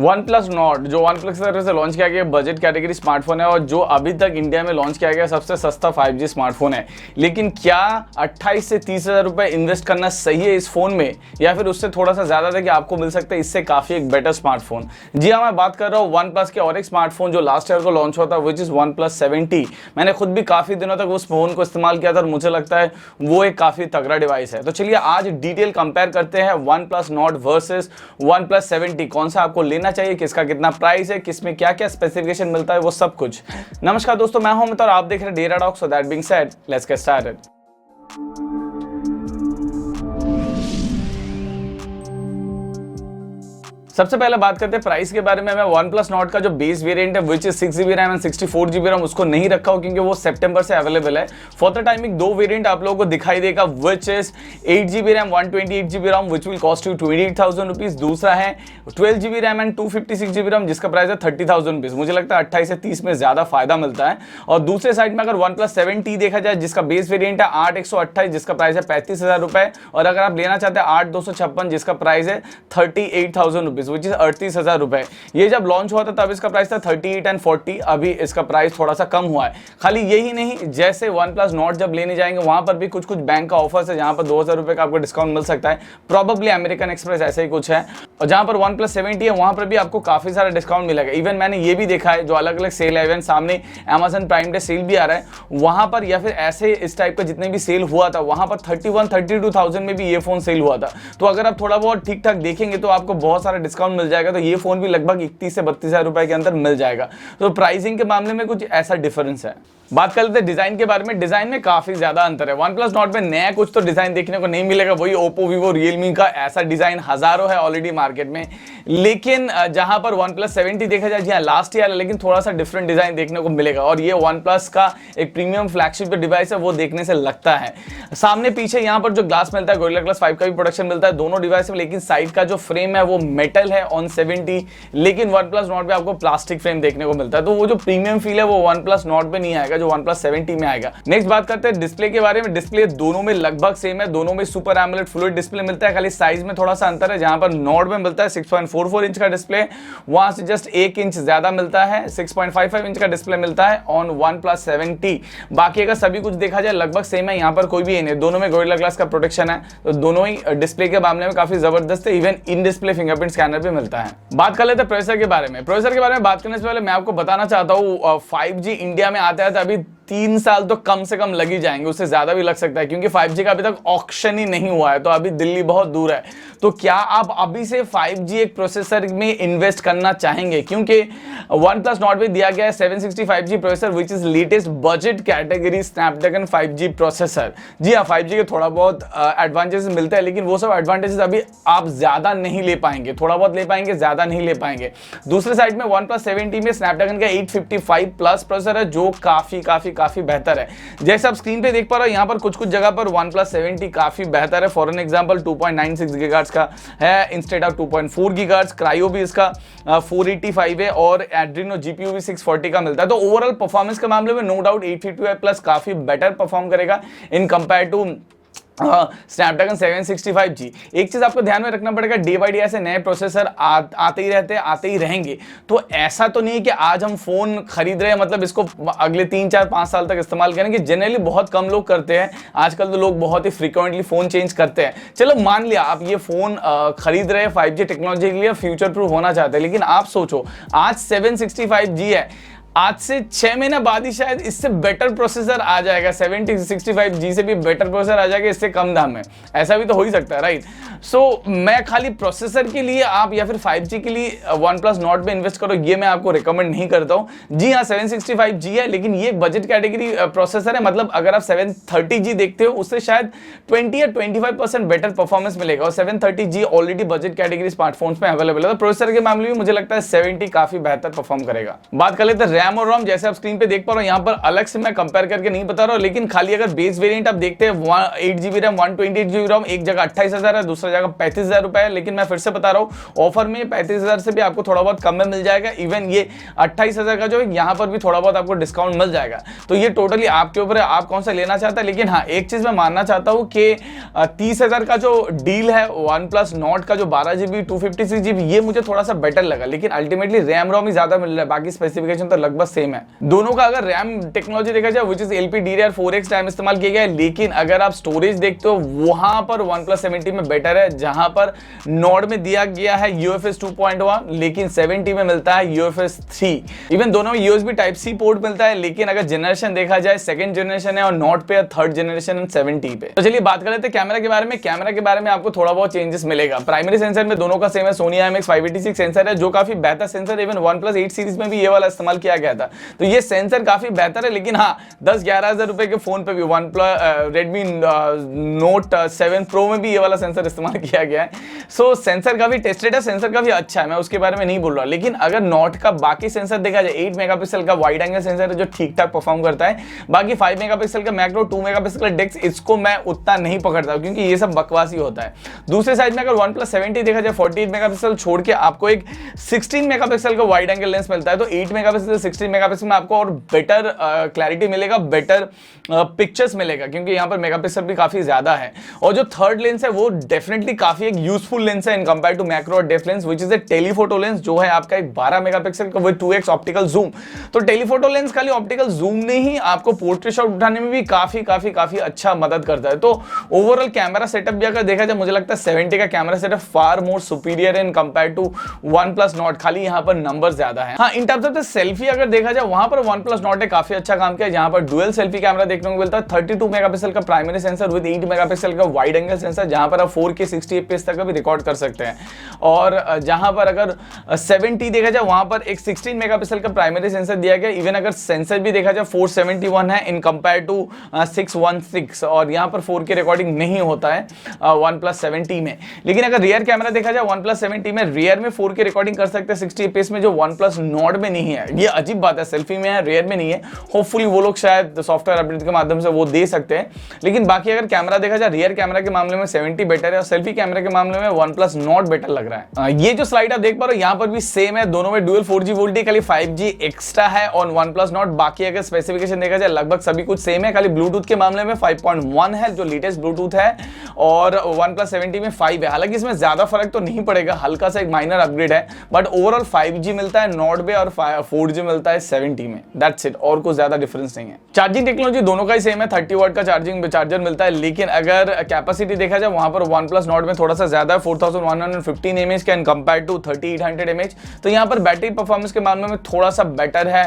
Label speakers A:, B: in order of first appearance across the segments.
A: One plus not जो one plus की तरफ से लॉन्च किया गया बजट कैटेगरी स्मार्टफोन है और जो अभी तक इंडिया में लॉन्च किया गया सबसे सस्ता 5G स्मार्टफोन है। लेकिन क्या 28 से 30 हज़ार रुपये इन्वेस्ट करना सही है इस फोन में, या फिर उससे थोड़ा सा ज़्यादा था कि आपको मिल सकता है इससे काफ़ी एक बेटर स्मार्टफोन। जी हाँ, मैं बात कर रहा हूँ वन प्लस के और एक स्मार्टफोन जो लास्ट ईयर को लॉन्च हुआ था, विच इज़ OnePlus 7T। मैंने खुद भी काफ़ी दिनों तक उस फोन को इस्तेमाल किया था और मुझे लगता है वो एक काफ़ी तगड़ा डिवाइस है। तो चलिए आज डिटेल कंपेयर करते हैं one plus not versus OnePlus 7T। कौन सा आपको लेना चाहिए, किसका कितना प्राइस है, किसमें क्या क्या स्पेसिफिकेशन मिलता है, वो सब कुछ। नमस्कार दोस्तों, मैं हूं अमित और आप देख रहे हैं डेरा डॉग। So that being said, let's get started. सबसे पहले बात करते हैं प्राइस के बारे में। मैं OnePlus Nord का जो बेस वेरिएंट है which is 6GB RAM and 64GB RAM उसको नहीं रखा हूं क्योंकि वो सितंबर से अवेलेबल है। फॉर द टाइमिंग दो वेरिएंट आप लोगों को दिखाई देगा which is 8GB RAM 128GB RAM which will cost you 28,000 rupees. दूसरा है 12GB RAM and 256GB RAM जिसका प्राइस है 30,000 रुपीज। मुझे लगता है 28 से 30 में ज्यादा फायदा मिलता है। और दूसरे साइड में अगर OnePlus 7T देखा जाए जिसका बेस वेरिएंट है 8/128 जिसका प्राइस है 35,000 रुपए, और अगर आप लेना चाहते हैं 8/256 जिसका प्राइस है 38,000 रुपीज विच इज 38,000 रुपए। ये जब लॉन्च हुआ था तब इसका प्राइस था 38 एंड 40। अभी इसका प्राइस थोड़ा सा कम हुआ है। खाली यही नहीं, जैसे OnePlus Nord जब लेने जाएंगे वहां पर भी कुछ बैंक का ऑफर्स है जहां पर 2,000 रुपए का आपको डिस्काउंट मिल सकता है। प्रोबेबली अमेरिकन एक्सप्रेस ऐसे ही कुछ है। और जहां पर OnePlus 7T है वहां पर भी आपको काफी सारा डिस्काउंट मिलेगा। इवन मैंने ये भी देखा है जो अलग अलग सेल है, इवन सामने Amazon प्राइम डे सेल भी आ रहा है वहां पर, या फिर ऐसे इस टाइप का जितने भी सेल हुआ था वहां पर 31-32,000 में भी ये फोन सेल हुआ था। तो अगर आप थोड़ा बहुत ठीक ठाक देखेंगे तो आपको बहुत सारा डिस्काउंट मिल जाएगा। तो ये फोन भी लगभग 31 से 32,000 रुपए के अंदर मिल जाएगा। तो प्राइसिंग के मामले में कुछ ऐसा डिफरेंस है। बात कर लेते हैं डिजाइन के बारे में। डिजाइन में काफी ज्यादा अंतर है। OnePlus Nord में नया कुछ तो डिजाइन देखने को नहीं मिलेगा, वही Oppo, Vivo, Realme का ऐसा डिजाइन हजारों है ऑलरेडी मार्केट में। लेकिन जहां पर OnePlus 7T देखा जाए, जी हाँ लास्ट ईयर है, लेकिन थोड़ा सा डिफरेंट डिजाइन देखने को मिलेगा। और ये OnePlus का एक प्रीमियम फ्लैगशिप डिवाइस है, वो देखने से लगता है। सामने पीछे यहाँ पर जो ग्लास मिलता है Gorilla Glass 5 का भी प्रोडक्शन मिलता है दोनों डिवाइस में, लेकिन साइड का जो फ्रेम है वो मेटल है ऑन 7T, लेकिन OnePlus Nord पे आपको प्लास्टिक फ्रेम देखने को मिलता है। तो वो जो प्रीमियम फील है वो OnePlus Nord पे नहीं आएगा जो OnePlus 7T में आएगा। नेक्स्ट बात करते हैं डिस्प्ले के बारे में। डिस्प्ले दोनों में लगभग सेम है, दोनों में सुपर एमोलेड फ्लूइड डिस्प्ले मिलता है। खाली साइज में थोड़ा सा अंतर है, जहां पर Nord में मिलता है 6.44 इंच का डिस्प्ले, वहां से जस्ट 1 इंच ज्यादा मिलता है, 6.55 इंच का डिस्प्ले मिलता है ऑन OnePlus 7T। बाकी अगर सभी कुछ देखा जाए लगभग सेम है, यहाँ पर कोई भी नहीं, दोनों में Gorilla Glass का प्रोटेक्शन है। तो दोनों ही डिस्प्ले के मामले में काफी जबरदस्त है। Even in display fingerprint scanner भी मिलता है। बात कर लेते हैं प्रोसेसर के बारे में। प्रोसेसर के बारे में बात करने से पहले मैं आपको बताना चाहता हूँ 5G इंडिया में आता है तो अभी 3 साल तो कम से कम लग ही जाएंगे, उससे ज्यादा भी लग सकता है क्योंकि 5G का अभी तक ऑक्शन ही नहीं हुआ है। तो अभी दिल्ली बहुत दूर है। तो क्या आप अभी से 5G एक प्रोसेसर में इन्वेस्ट करना चाहेंगे? क्योंकि OnePlus Nord में दिया गया है 765G processor which is latest budget category Snapdragon 5G processor. जी हाँ, 5G के थोड़ा बहुत एडवांटेजेस मिलते हैं, लेकिन वो सब एडवांटेजेस अभी आप ज्यादा नहीं ले पाएंगे, थोड़ा बहुत ले पाएंगे, ज्यादा नहीं ले पाएंगे। दूसरे साइड में OnePlus 7T में स्नैपड्रैगन का 855 प्लस प्रोसेसर है जो काफी बेहतर है। जैसे आप स्क्रीन पे देख पा रहे हो यहाँ पर कुछ जगह पर OnePlus 7T काफी बेहतर है। फॉर एन एग्जांपल 2.96 गीगाहर्ट्ज का है इंस्टेड ऑफ 2.4 गीगाहर्ट्ज। क्रायो भी इसका 485 है और एड्रीनो जीपीयू भी 640 का मिलता है। तो ओवरऑल परफॉर्मेंस के मामले में नो डाउट 855 प्लस काफी बेटर परफॉर्म करेगा इन कंपेयर टू स्नैपड्रैगन 765G। एक चीज आपको ध्यान में रखना पड़ेगा, डे बाय डे ऐसे नए प्रोसेसर आते ही रहते हैं, आते ही रहेंगे। तो ऐसा तो नहीं कि आज हम फोन खरीद रहे हैं मतलब इसको अगले 3, 4, 5 साल तक इस्तेमाल करेंगे। जनरली बहुत कम लोग करते हैं। आजकल तो लोग बहुत ही फ्रीक्वेंटली फोन चेंज करते हैं। चलो मान लिया आप ये फोन खरीद रहे हैं 5G टेक्नोलॉजी के लिए, फ्यूचर प्रूफ होना चाहते हैं, लेकिन आप सोचो आज 765G है, आज से 6 महीने बाद ही शायद इससे बेटर प्रोसेसर आ जाएगा, 765G से भी बेटर प्रोसेसर आ जाएगा इससे कम दाम में। ऐसा भी तो हो ही सकता है, राइट? सो मैं खाली प्रोसेसर के लिए आप या फिर 5G के लिए OnePlus Nord में इन्वेस्ट करो, ये मैं आपको रिकमेंड नहीं करता हूं। जी हाँ, 765G है, लेकिन ये बजट कैटेगरी प्रोसेसर है। मतलब अगर आप 730G देखते हो उससे शायद 20 या 25% बेटर परफॉर्मेंस मिलेगा, और 730G already budget category smartphones में अवेलेबल है। तो प्रोसेसर के मामले में मुझे लगता है 7T काफी बेहतर परफॉर्म करेगा। बात कर लेते हैं रैम और रोम जैसे आप स्क्रीन पे देख पा रहे हो, यहाँ पर अलग से मैं कंपेयर करके नहीं बता रहा हूँ, लेकिन खाली अगर बेस वेरिएंट आप देखते हैं 8GB रैम 128GB रोम, एक जगह 28,000 है, दूसरी जगह 35,000 रुपए है। लेकिन मैं फिर से बता रहा हूँ, ऑफर में 35,000 से भी आपको थोड़ा बहुत कम में मिल जाएगा। इवन ये 28,000 का जो है यहाँ पर भी थोड़ा बहुत आपको डिस्काउंट मिल जाएगा। तो ये टोटली आपके ऊपर है, आप कौन सा लेना चाहता है। लेकिन हाँ, एक चीज मैं मानना चाहता हूँ कि 30,000 का जो डील है वन प्लस नॉट का, जो 12GB 256GB, ये मुझे थोड़ा सा बेटर लगा। लेकिन अल्टीमेटली रैम रोम ही ज्यादा मिल रहा है, बाकी स्पेसिफिकेशन तो लगभग सेम है दोनों का। अगर रैम टेक्नोलॉजी देखा जाए विच इज LPDDR4X रैम इस्तेमाल किया गया है। लेकिन अगर आप स्टोरेज देखते हो, वहां पर OnePlus 70 में बेटर है, जहां पर नॉट में दिया गया है UFS 2.1, लेकिन 70 में मिलता है UFS 3। इवन दोनों में USB Type-C पोर्ट मिलता है। लेकिन अगर जनरेशन देखा जाए, सेकंड जनरेशन है और नॉट पे, थर्ड जनरेशन है 70 पे। तो चलिए बात कर लेते हैं कैमरा के बारे में। कैमरा के बारे में आपको थोड़ा बहुत चेंजेस मिलेगा। प्राइमरी सेंसर में दोनों का सेम है, Sony IMX 586 सेंसर है, जो काफी बेहतर सेंसर। इवन OnePlus 8 सीरीज में भी ये वाला इस्तेमाल किया गया था, तो ये सेंसर काफी बेहतर है। लेकिन हाँ, 10-11 हजार रुपए के फोन पे भी, Redmi Note 7 Pro में भी ये वाला सेंसर इस्तेमाल किया गया है। सो सेंसर काफी टेस्टेड है, सेंसर काफी अच्छा है, मैं उसके बारे में नहीं बोल रहा। लेकिन अगर नॉट का बाकी सेंसर देखा जाए, 8 मेगापिक्सल का वाइड एंगल सेंसर है जो ठीक ठाक परफॉर्म करता है। बाकी 5 मेगापिक्सल का मैक्रो, 2 मेगापिक्सल का डेक्स, इसको मैं उतना नहीं पकड़ता क्योंकि ये सब बकवास ही होता है। दूसरे साइड में अगर OnePlus 70 देखा जाए, 48 मेगापिक्सल छोड़ के आपको एक 16 मेगापिक्सल का वाइड एंगल लेंस मिलता है। तो 8 मेगापिक्सल से 16 मेगापिक्सल में आपको और बेटर क्लैरिटी मिलेगा, बेटर पिक्चर्स मिलेगा, क्योंकि यहाँ पर मेगापिक्सल भी काफी ज्यादा है। और जो थर्ड लेंस है वो डेफिनेटली काफी एक यूजफुल लेंस है इन कंपेयर टू मैक्रो और depth lens, which is a telephoto lens, जो है आपका एक 12 मेगापिक्सल का विद 2x ऑप्टिकल जूम। तो टेलीफोटो लेंस खाली ऑप्टिकल जूम नहीं, आपको पोर्ट्रेट शॉट उठाने में भी काफी अच्छा मदद करता है। तो ओवरऑल कैमरा सेटअप भी अगर देखा जाए, मुझे लगता है 70 का camera setup far more superior in compare to OnePlus Nord, खाली यहाँ पर नंबर ज्यादा है। हाँ, in terms of the selfie अगर देखा जाए, वहां पर OnePlus Nord ने काफी अच्छा काम किया। यहाँ पर डुअल सेल्फी कैमरा देखने को मिलता है, 32 मेगापिक्सल का प्राइमरी सेंसर विद 8 मेगापिक्सल का वाइड एंगल सेंसर, जहां पर आप 4K 60 fps तक भी रिकॉर्ड कर सकते हैं। और जहां पर अगर 70 देखा जाए, वहां पर एक 16 मेगापिक्सल का प्राइमरी सेंसर दिया गया। इवन अगर सेंसर भी देखा जाए 471 है इन कंपेयर टू 616, और यहाँ पर 4K रिकॉर्डिंग नहीं होता है OnePlus 70 में। लेकिन अगर रियर कैमरा देखा जाए, OnePlus 70 में रियर में 4K रिकॉर्डिंग कर सकते हैं 60 fps में, जो OnePlus Nord में नहीं है। ये अजीब बात है, सेल्फी में है, रियर में नहीं है। होपफुली वो लोग शायद सॉफ्टवेयर अपडेट के माध्यम से वो दे सकते हैं। लेकिन बाकी अगर कैमरा देखा जाए, रियर कैमरा के मामले में 70 बेटर है, और सेल्फी कैमरा के मामले में OnePlus Nord बेटर लग रहा है। ये जो स्लाइड आप देख पा रहे हो, यहाँ पर भी सेम है, दोनों में डुअल 4G वोल्टी, खाली 5G एक्स्ट्रा है ऑन OnePlus Nord। बाकी अगर स्पेसिफिकेशन देखा जाए, लगभग सभी कुछ सेम है, खाली ब्लूटूथ के मामले में 5.1 है जो लेटेस्ट ब्लूटूथ है, और OnePlus 70 में 5 है। हालांकि इसमें ज्यादा फर्क तो नहीं पड़ेगा, हल्का सा एक माइनर अपग्रेड है, बट ओवरऑल 5G मिलता है Nord में और 4G मिलता है 70 में। दैट्स इट, और कुछ ज्यादा डिफरेंस नहीं है। चार्जिंग टेक्नोलॉजी दोनों का ही सेम है, 30 वाट का चार्जर मिलता है। लेकिन अगर कैपेसिटी देखा जाए, वहां पर OnePlus Nord में थोड़ा सा ज्यादा है, 4115 mAh can compare to 3800 mAh। तो यहाँ पर बैटरी परफॉर्मेंस के मामले में थोड़ा सा बेटर है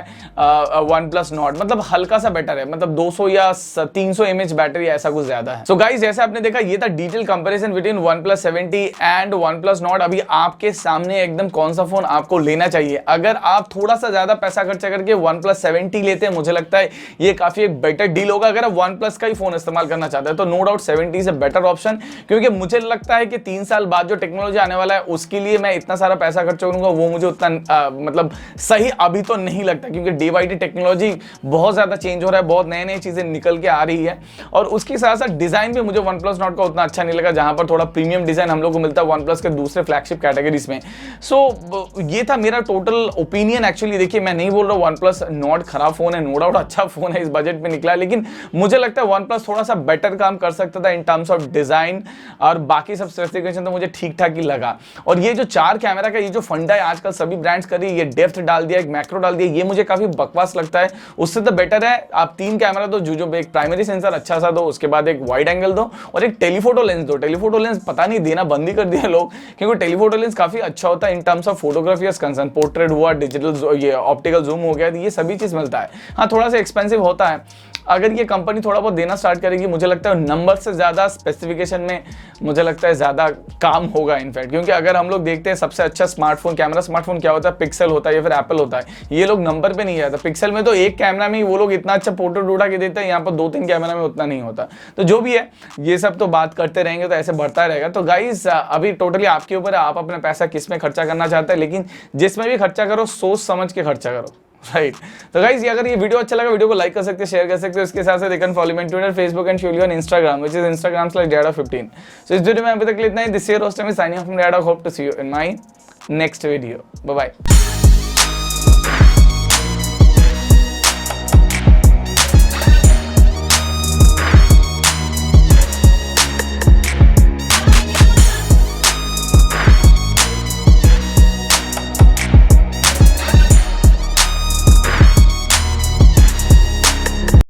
A: OnePlus Nord, मतलब हल्का सा बेटर है, मतलब 200 या 300 mAh बैटरी, ऐसा कुछ ज्यादा है। सो गाइस, जैसे आपने देखा, ये था detail comparison between OnePlus 70 and OnePlus Nord। अभी आपके सामने एकदम कौन सा फोन आपको लेना चाहिए। अगर आप थोड़ा सा ज्यादा पैसा खर्चा करके OnePlus 70 लेते हैं, मुझे लगता है ये काफी एक बेटर डील होगा। अगर आप OnePlus का ही फोन इस्तेमाल करना चाहते हैं तो नो डाउट 70 से बेटर ऑप्शन, क्योंकि मुझे लगता है कि 3 साल बाद जो टेक्नोलॉजी आने वाला है, उसके लिए मैं इतना सारा पैसा खर्च करूंगा, वो मुझे उतना मतलब सही अभी तो नहीं लगता, क्योंकि डे बाई डे टेक्नोलॉजी बहुत ज्यादा चेंज हो रहा है, बहुत नई चीजें निकल के आ रही है। और उसके साथ साथ डिजाइन भी मुझे OnePlus Nord का उतना अच्छा नहीं लगा, जहां पर थोड़ा प्रीमियम डिजाइन हम लोग को मिलता है OnePlus के दूसरे फ्लैगशिप कैटेगरीज में। सो ये था मेरा टोटल ओपिनियन। एक्चुअली देखिए, मैं नहीं बोल रहा हूं OnePlus Nord खराब फोन है, नो डाउट अच्छा फोन है, इस बजट में निकला, लेकिन मुझे लगता है OnePlus थोड़ा सा बेटर काम कर सकता था इन टर्म्स ऑफ डिजाइन, और बाकी सब स्पेसिफिकेशन तो मुझे ठीक ठाक ही लगा। और ये जो 4 कैमरा का ये जो फंडा है आजकल सभी ब्रांड्स कर रही है, ये डेप्थ डाल दिया, एक मैक्रो डाल दिया, ये मुझे काफी बकवास लगता है। उससे तो बेटर है आप 3 कैमरा दो, जो एक प्राइमरी सेंसर अच्छा सा दो, उसके बाद एक वाइड एंगल दो, और एक टेलीफोटो लेंस दो। टेलीफोटो लेंस पता नहीं देना बंद ही कर दिया लोग, क्योंकि टेलीफोटो लेंस काफी अच्छा होता है इन terms of photography concern, portrait हुआ, डिजिटल ये ऑप्टिकल जूम हो गया, ये सभी चीज मिलता है। हाँ, थोड़ा सा एक्सपेंसिव होता है। अगर ये कंपनी थोड़ा बहुत देना स्टार्ट करेगी, मुझे लगता है नंबर से ज्यादा स्पेसिफिकेशन में मुझे लगता है ज्यादा काम होगा इनफैक्ट। क्योंकि अगर हम लोग देखते हैं सबसे अच्छा स्मार्टफोन, कैमरा स्मार्टफोन क्या होता है, पिक्सल होता है या फिर एप्पल होता है। ये लोग नंबर पे नहीं जाता, पिक्सल में तो एक कैमरा में ही वो लोग इतना अच्छा फोटो उठा के देते हैं, यहाँ पर 2-3 कैमरा में उतना नहीं होता। तो जो भी है, ये सब तो बात करते रहेंगे तो ऐसे बढ़ता रहेगा। तो गाइस, अभी टोटली आपके ऊपर है, आप अपना पैसा किस में खर्चा करना चाहते हैं, लेकिन जिसमें भी खर्चा करो सोच समझ के खर्चा करो। राइट तो गाइस अगर ये वीडियो अच्छा लगा, वीडियो को लाइक कर सकते हैं, शेयर कर सकते हैं। उसके साथ साथ can follow me on Twitter, Facebook and surely on Instagram which is instagram/dada15। सो इस वीडियो में अभी तक इतना ही। This is your host time signing off from Dada. Hope to see you in my next video. Bye bye.